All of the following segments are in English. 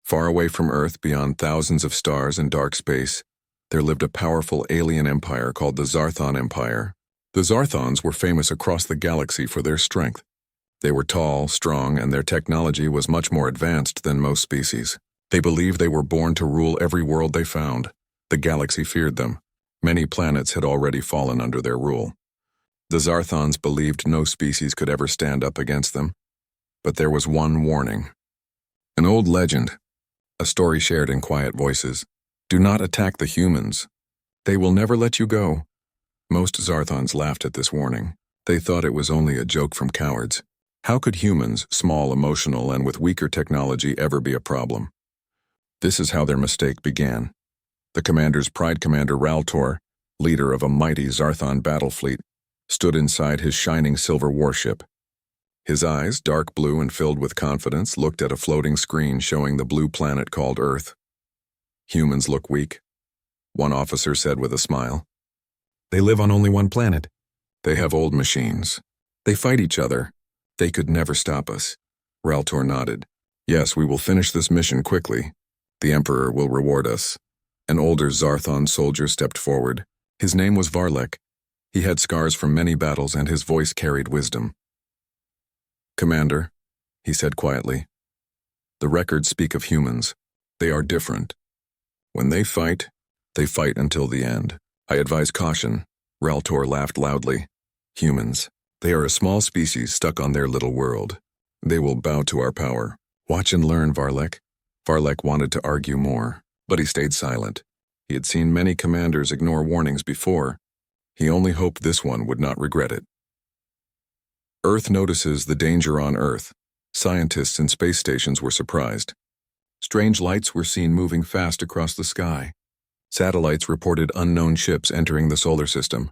Far away from Earth, beyond thousands of stars and dark space, there lived a powerful alien empire called the Zarthon Empire. The Zarthons were famous across the galaxy for their strength. They were tall, strong, and their technology was much more advanced than most species. They believed they were born to rule every world they found. The galaxy feared them. Many planets had already fallen under their rule. The Zarthons believed no species could ever stand up against them. But there was one warning. An old legend, a story shared in quiet voices. Do not attack the humans. They will never let you go. Most Zarthons laughed at this warning. They thought it was only a joke from cowards. How could humans, small, emotional, and with weaker technology, ever be a problem? This is how their mistake began. The commander's pride commander Raltor, leader of a mighty Zarthon battle fleet, stood inside his shining silver warship. His eyes, dark blue and filled with confidence, looked at a floating screen showing the blue planet called Earth. Humans look weak, one officer said with a smile. They live on only one planet. They have old machines. They fight each other. They could never stop us. Raltor nodded. Yes, we will finish this mission quickly. The Emperor will reward us. An older Zarthon soldier stepped forward. His name was Varlek. He had scars from many battles and his voice carried wisdom. Commander, he said quietly, the records speak of humans. They are different. When they fight until the end. I advise caution. Raltor laughed loudly. Humans. They are a small species stuck on their little world. They will bow to our power. Watch and learn, Varlek. Varlek wanted to argue more, but he stayed silent. He had seen many commanders ignore warnings before. He only hoped this one would not regret it. Earth notices the danger on Earth. Scientists in space stations were surprised. Strange lights were seen moving fast across the sky. Satellites reported unknown ships entering the solar system.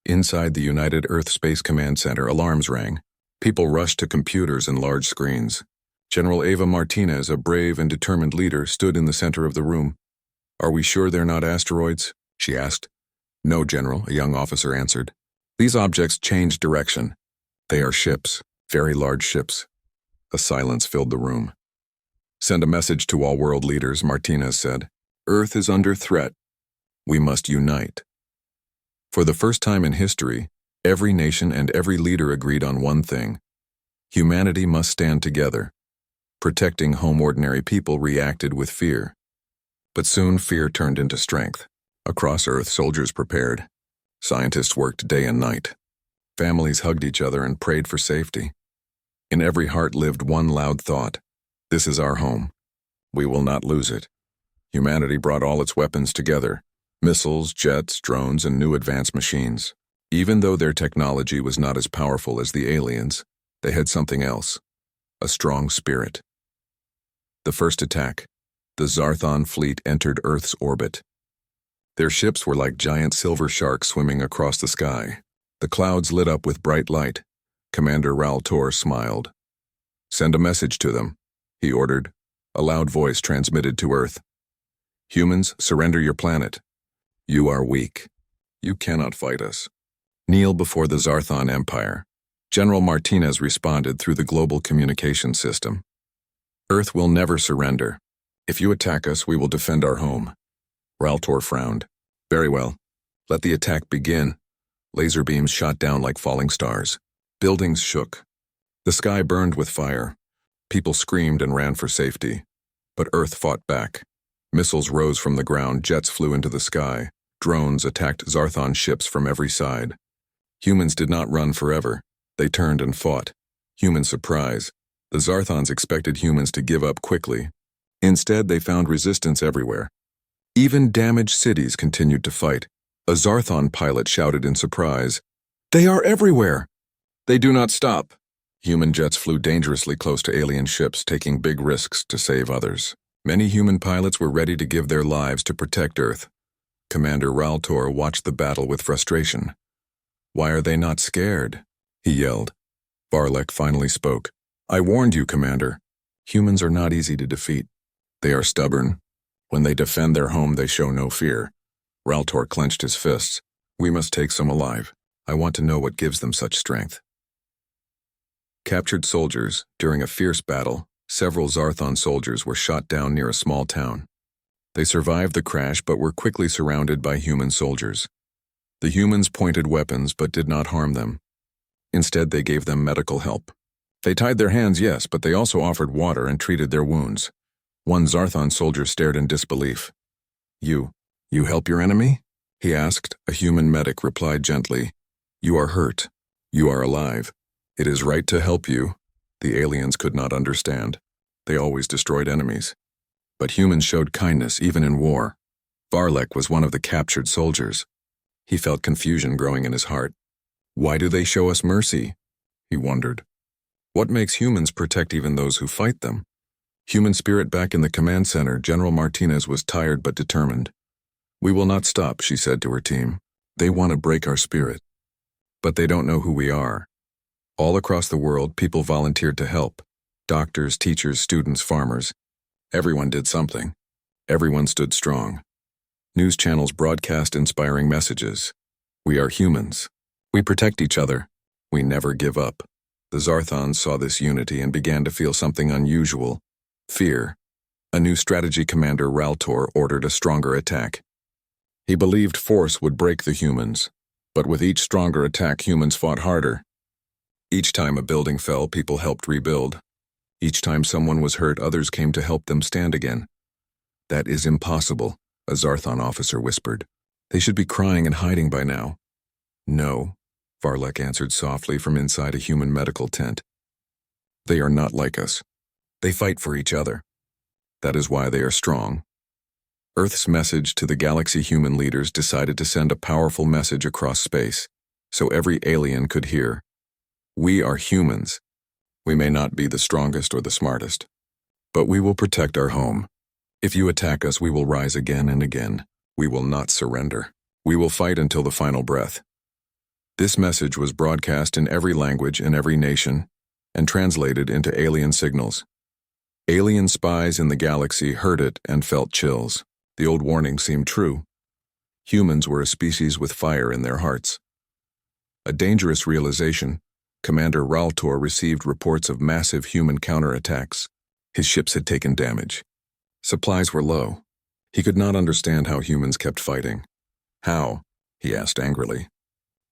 Inside the United Earth Space Command Center, alarms rang. People rushed to computers and large screens. General Ava Martinez, a brave and determined leader, stood in the center of the room. Are we sure they're not asteroids? She asked. No, General, a young officer answered. These objects change direction. They are ships, very large ships. A silence filled the room. Send a message to all world leaders, Martinez said. Earth is under threat. We must unite. For the first time in history, every nation and every leader agreed on one thing. Humanity must stand together. Protecting home ordinary people reacted with fear. But soon fear turned into strength. Across Earth, soldiers prepared. Scientists worked day and night. Families hugged each other and prayed for safety. In every heart lived one loud thought. This is our home. We will not lose it. Humanity brought all its weapons together. Missiles, jets, drones, and new advanced machines. Even though their technology was not as powerful as the aliens, they had something else. A strong spirit. The first attack. The Zarthon fleet entered Earth's orbit. Their ships were like giant silver sharks swimming across the sky. The clouds lit up with bright light. Commander Raltor smiled. Send a message to them, he ordered. A loud voice transmitted to Earth. Humans, surrender your planet. You are weak. You cannot fight us. Kneel before the Zarthon Empire. General Martinez responded through the global communication system. Earth will never surrender. If you attack us, we will defend our home. Raltor frowned. Very well. Let the attack begin. Laser beams shot down like falling stars. Buildings shook. The sky burned with fire. People screamed and ran for safety. But Earth fought back. Missiles rose from the ground, jets flew into the sky. Drones attacked Zarthon ships from every side. Humans did not run forever. They turned and fought. Human surprise. The Zarthons expected humans to give up quickly. Instead, they found resistance everywhere. Even damaged cities continued to fight. A Zarthon pilot shouted in surprise, "They are everywhere!" They do not stop. Human jets flew dangerously close to alien ships, taking big risks to save others. Many human pilots were ready to give their lives to protect Earth. Commander Raltor watched the battle with frustration. Why are they not scared? He yelled. Varlek finally spoke. I warned you, Commander. Humans are not easy to defeat. They are stubborn. When they defend their home, they show no fear. Raltor clenched his fists. We must take some alive. I want to know what gives them such strength. Captured soldiers, during a fierce battle, Several Zarthon soldiers were shot down near a small town. They survived the crash but were quickly surrounded by human soldiers. The humans pointed weapons but did not harm them. Instead, they gave them medical help. They tied their hands, yes, but they also offered water and treated their wounds. One Zarthon soldier stared in disbelief. You help your enemy?" he asked. A human medic replied gently, "You are hurt. You are alive. It is right to help you." The aliens could not understand. They always destroyed enemies. But humans showed kindness even in war. Varlek was one of the captured soldiers. He felt confusion growing in his heart. Why do they show us mercy? He wondered. What makes humans protect even those who fight them? Human spirit back in the command center, General Martinez was tired but determined. "We will not stop," she said to her team. "They want to break our spirit. But they don't know who we are." All across the world, people volunteered to help. Doctors, teachers, students, farmers. Everyone did something. Everyone stood strong. News channels broadcast inspiring messages. We are humans. We protect each other. We never give up. The Zarthons saw this unity and began to feel something unusual. Fear. A new strategy commander, Raltor, ordered a stronger attack. He believed force would break the humans, but with each stronger attack, humans fought harder. Each time a building fell, people helped rebuild. Each time someone was hurt, others came to help them stand again. "That is impossible," a Zarthon officer whispered. "They should be crying and hiding by now." "No," Varlek answered softly from inside a human medical tent. "They are not like us. They fight for each other. That is why they are strong." Earth's message to the galaxy human leaders decided to send a powerful message across space, so every alien could hear. We are humans. We may not be the strongest or the smartest, but we will protect our home. If you attack us, we will rise again and again. We will not surrender. We will fight until the final breath. This message was broadcast in every language in every nation and translated into alien signals. Alien spies in the galaxy heard it and felt chills. The old warning seemed true. Humans were a species with fire in their hearts. A dangerous realization. Commander Raltor received reports of massive human counterattacks. His ships had taken damage. Supplies were low. He could not understand how humans kept fighting. "How?" he asked angrily.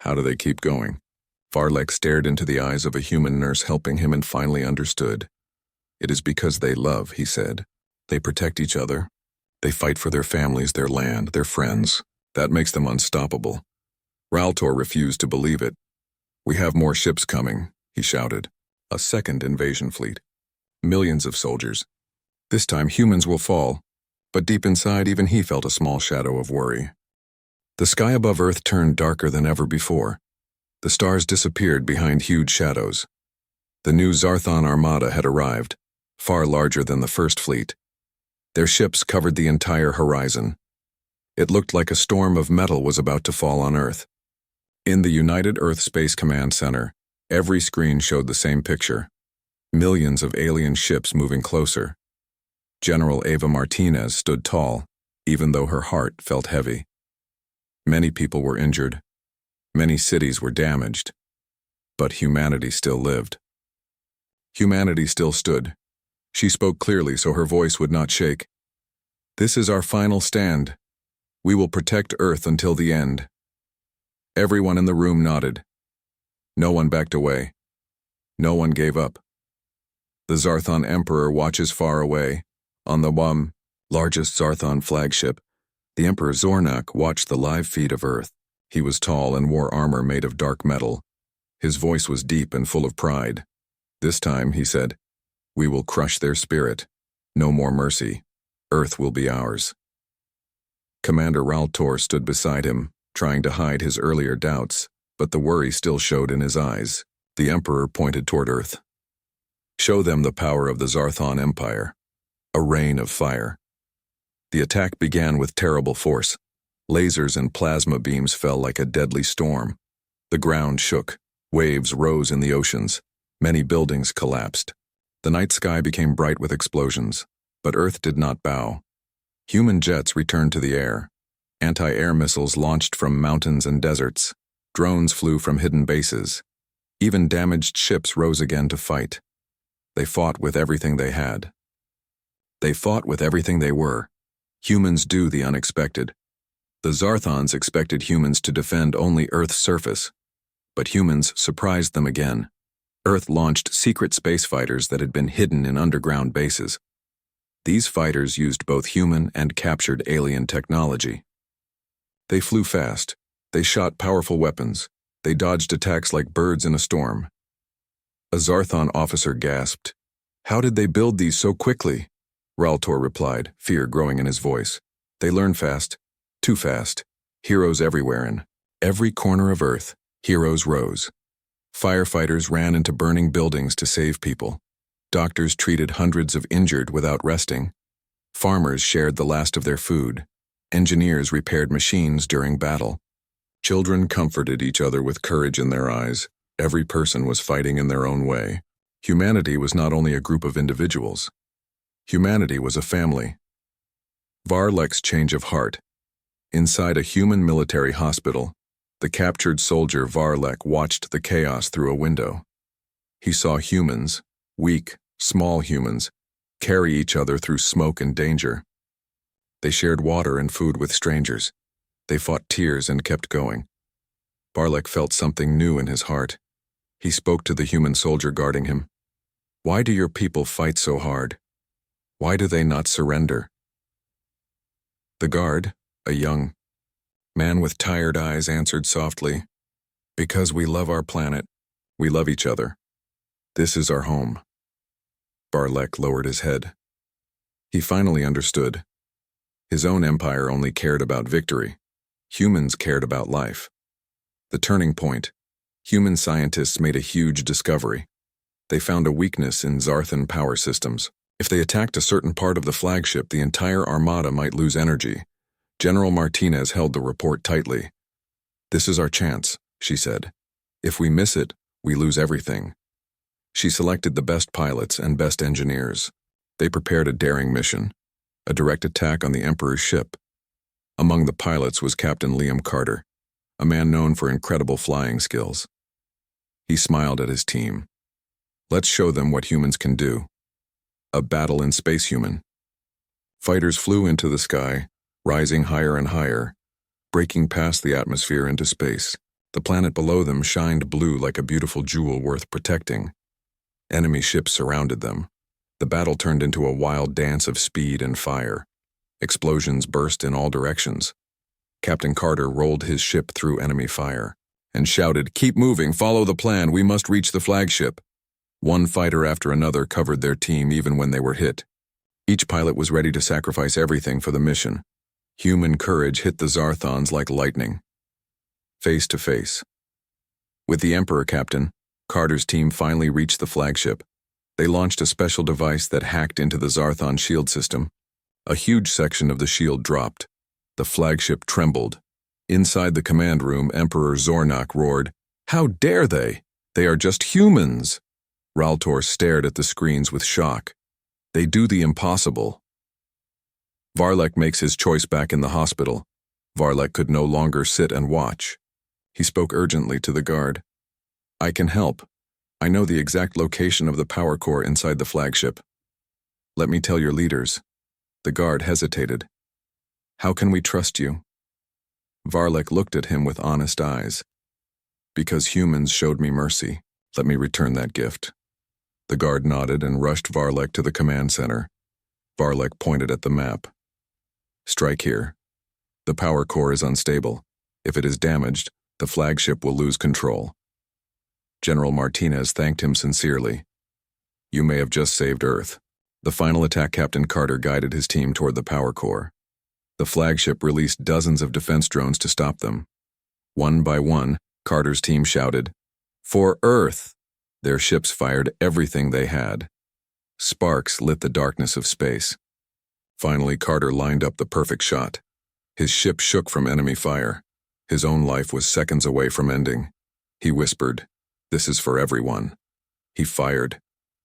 "How do they keep going?" Varlek stared into the eyes of a human nurse helping him and finally understood. "It is because they love," he said. "They protect each other. They fight for their families, their land, their friends. That makes them unstoppable." Raltor refused to believe it. "We have more ships coming," he shouted. A second invasion fleet. Millions of soldiers. This time humans will fall, but deep inside even he felt a small shadow of worry. The sky above Earth turned darker than ever before. The stars disappeared behind huge shadows. The new Zarthon armada had arrived, far larger than the first fleet. Their ships covered the entire horizon. It looked like a storm of metal was about to fall on Earth. In the United Earth Space Command Center, every screen showed the same picture. Millions of alien ships moving closer. General Eva Martinez stood tall, even though her heart felt heavy. Many people were injured. Many cities were damaged. But humanity still lived. Humanity still stood. She spoke clearly so her voice would not shake. "This is our final stand. We will protect Earth until the end." Everyone in the room nodded. No one backed away. No one gave up. The Zarthon Emperor watches far away. On the largest Zarthon flagship, the Emperor Zornak watched the live feed of Earth. He was tall and wore armor made of dark metal. His voice was deep and full of pride. "This time," he said, "we will crush their spirit. No more mercy. Earth will be ours." Commander Raltor stood beside him, trying to hide his earlier doubts, but the worry still showed in his eyes. The Emperor pointed toward Earth. "Show them the power of the Zarthon Empire." A rain of fire. The attack began with terrible force. Lasers and plasma beams fell like a deadly storm. The ground shook. Waves rose in the oceans. Many buildings collapsed. The night sky became bright with explosions, but Earth did not bow. Human jets returned to the air. Anti-air missiles launched from mountains and deserts. Drones flew from hidden bases. Even damaged ships rose again to fight. They fought with everything they had. They fought with everything they were. Humans do the unexpected. The Zarthons expected humans to defend only Earth's surface, but humans surprised them again. Earth launched secret space fighters that had been hidden in underground bases. These fighters used both human and captured alien technology. They flew fast. They shot powerful weapons. They dodged attacks like birds in a storm. A Zarthon officer gasped. "How did they build these so quickly?" Raltor replied, fear growing in his voice. "They learn fast. Too fast. Heroes everywhere in every corner of Earth. Heroes rose. Firefighters ran into burning buildings to save people. Doctors treated hundreds of injured without resting. Farmers shared the last of their food. Engineers repaired machines during battle. Children comforted each other with courage in their eyes. Every person was fighting in their own way. Humanity was not only a group of individuals. Humanity was a family. Varlek's change of heart. Inside a human military hospital, the captured soldier Varlek watched the chaos through a window. He saw humans, weak, small humans, carry each other through smoke and danger. They shared water and food with strangers. They fought tears and kept going. Varlek felt something new in his heart. He spoke to the human soldier guarding him. "Why do your people fight so hard? Why do they not surrender?" The guard, a young man with tired eyes, answered softly, "Because we love our planet. We love each other. This is our home." Varlek lowered his head. He finally understood. His own empire only cared about victory. Humans cared about life. The turning point. Human scientists made a huge discovery. They found a weakness in Zarthon power systems. If they attacked a certain part of the flagship, the entire armada might lose energy. General Martinez held the report tightly. "This is our chance," she said. "If we miss it, we lose everything." She selected the best pilots and best engineers. They prepared a daring mission, a direct attack on the Emperor's ship. Among the pilots was Captain Liam Carter, a man known for incredible flying skills. He smiled at his team. "Let's show them what humans can do." A battle in space human. Fighters flew into the sky, rising higher and higher, breaking past the atmosphere into space. The planet below them shined blue like a beautiful jewel worth protecting. Enemy ships surrounded them. The battle turned into a wild dance of speed and fire. Explosions burst in all directions. Captain Carter rolled his ship through enemy fire and shouted, "Keep moving, follow the plan, we must reach the flagship." One fighter after another covered their team even when they were hit. Each pilot was ready to sacrifice everything for the mission. Human courage hit the Zarthons like lightning. Face to face. With the Emperor captain, Carter's team finally reached the flagship. They launched a special device that hacked into the Zarthon shield system. A huge section of the shield dropped. The flagship trembled. Inside the command room, Emperor Zornak roared, "How dare they? They are just humans!" Raltor stared at the screens with shock. "They do the impossible." Varlek makes his choice back in the hospital. Varlek could no longer sit and watch. He spoke urgently to the guard. "I can help. I know the exact location of the power core inside the flagship. Let me tell your leaders." The guard hesitated. "How can we trust you?" Varlek looked at him with honest eyes. "Because humans showed me mercy. Let me return that gift." The guard nodded and rushed Varlek to the command center. Varlek pointed at the map. "Strike here. The power core is unstable. If it is damaged, the flagship will lose control." General Martinez thanked him sincerely. "You may have just saved Earth." The final attack, Captain Carter guided his team toward the power core. The flagship released dozens of defense drones to stop them. One by one, Carter's team shouted, "For Earth!" Their ships fired everything they had. Sparks lit the darkness of space. Finally, Carter lined up the perfect shot. His ship shook from enemy fire. His own life was seconds away from ending. He whispered, "This is for everyone." He fired.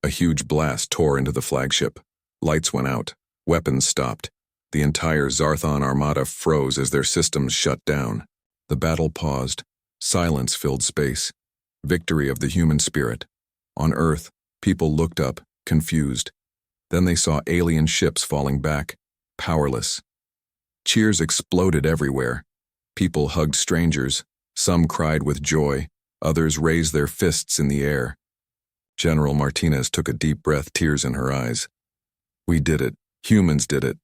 A huge blast tore into the flagship. Lights went out. Weapons stopped. The entire Zarthon armada froze as their systems shut down. The battle paused. Silence filled space. Victory of the human spirit. On Earth, people looked up, confused. Then they saw alien ships falling back, powerless. Cheers exploded everywhere. People hugged strangers. Some cried with joy. Others raised their fists in the air. General Martinez took a deep breath, tears in her eyes. "We did it. Humans did it,"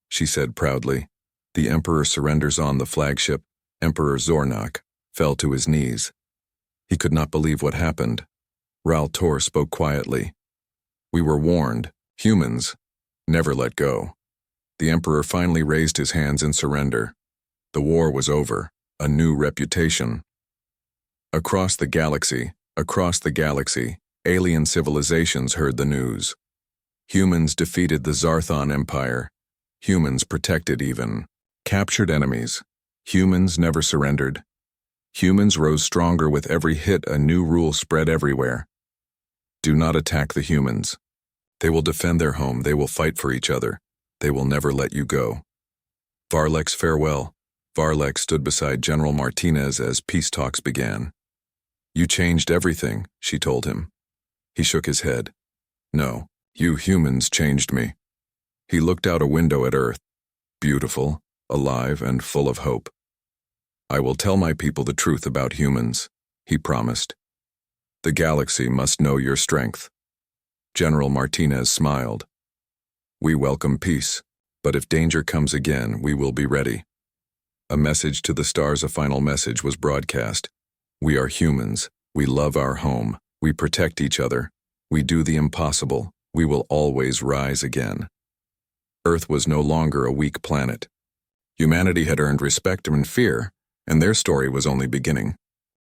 she said proudly. The Emperor surrenders on the flagship. Emperor Zornak fell to his knees. He could not believe what happened. Ral Tor spoke quietly. "We were warned. Humans never let go." The Emperor finally raised his hands in surrender. The war was over. A new reputation. Across the galaxy, alien civilizations heard the news. Humans defeated the Zarthon Empire. Humans protected even captured enemies. Humans never surrendered. Humans rose stronger with every hit. A new rule spread everywhere. Do not attack the humans. They will defend their home. They will fight for each other. They will never let you go. Varlex, farewell. Varlex stood beside General Martinez as peace talks began. "You changed everything," she told him. He shook his head. "No, you humans changed me." He looked out a window at Earth, beautiful, alive, and full of hope. "I will tell my people the truth about humans," he promised. "The galaxy must know your strength." General Martinez smiled. "We welcome peace, but if danger comes again, we will be ready." A message to the stars, a final message, was broadcast. We are humans. We love our home. We protect each other. We do the impossible. We will always rise again. Earth was no longer a weak planet. Humanity had earned respect and fear, and their story was only beginning.